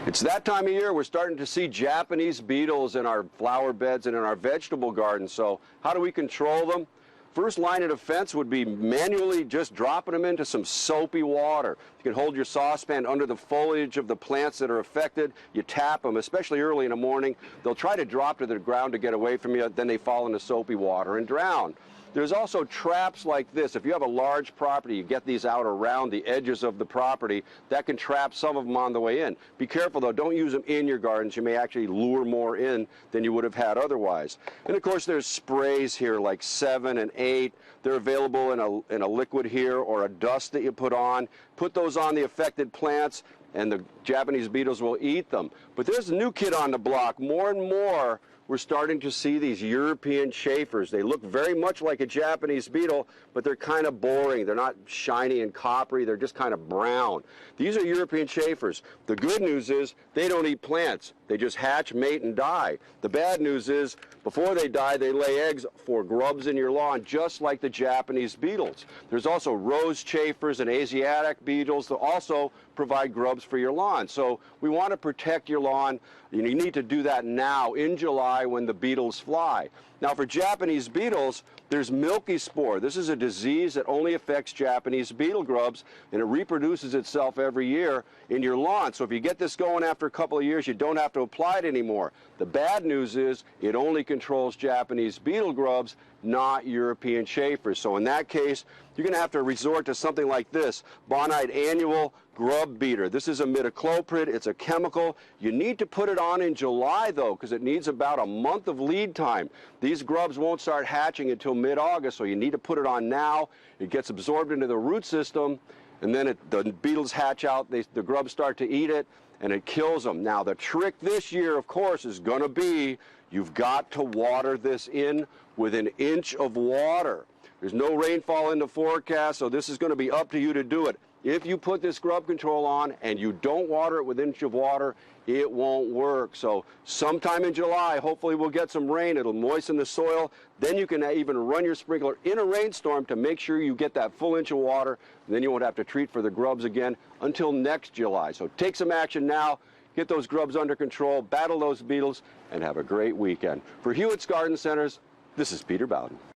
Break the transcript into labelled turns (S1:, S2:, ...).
S1: It's that time of year we're starting to see Japanese beetles in our flower beds and in our vegetable gardens. So how do we control them? First line of defense would be manually just dropping them into some soapy water. You can hold your saucepan under the foliage of the plants that are affected. You tap them, especially early in the morning. They'll try to drop to the ground to get away from you. Then they fall into soapy water and drown. There's also traps like this. If you have a large property, you get these out around the edges of the property, that can trap some of them on the way in. Be careful though, don't use them in your gardens. You may actually lure more in than you would have had otherwise. And of course there's sprays here like 7 and 8. They're available in a liquid here or a dust that you put on. Put those on the affected plants and the Japanese beetles will eat them. But there's a new kid on the block. More and more we're starting to see these European chafers. They look very much like a Japanese beetle, but they're kind of boring. They're not shiny and coppery. They're just kind of brown. These are European chafers. The good news is they don't eat plants. They just hatch, mate, and die. The bad news is before they die, they lay eggs for grubs in your lawn, just like the Japanese beetles. There's also rose chafers and Asiatic beetles that also provide grubs for your lawn. So we want to protect your lawn. You need to do that now in July when the beetles fly. Now for Japanese beetles, there's milky spore. This is a disease that only affects Japanese beetle grubs, and it reproduces itself every year in your lawn. So if you get this going after a couple of years, you don't have to apply it anymore. The bad news is it only controls Japanese beetle grubs, not European chafers. So in that case, you're going to have to resort to something like this, Bonide Annual Grub Beater. This is a imidacloprid. It's a chemical. You need to put it on in July, though, because it needs about a month of lead time. These grubs won't start hatching until mid-August, so you need to put it on now. It gets absorbed into the root system, and then the beetles hatch out. The grubs start to eat it, and it kills them. Now, the trick this year, of course, is going to be you've got to water this in with an inch of water. There's no rainfall in the forecast, so this is going to be up to you to do it. If you put this grub control on and you don't water it with an inch of water, it won't work. So sometime in July, hopefully we'll get some rain. It'll moisten the soil. Then you can even run your sprinkler in a rainstorm to make sure you get that full inch of water. And then you won't have to treat for the grubs again until next July. So take some action now. Get those grubs under control, battle those beetles, and have a great weekend. For Hewitt's Garden Centers, this is Peter Bowden.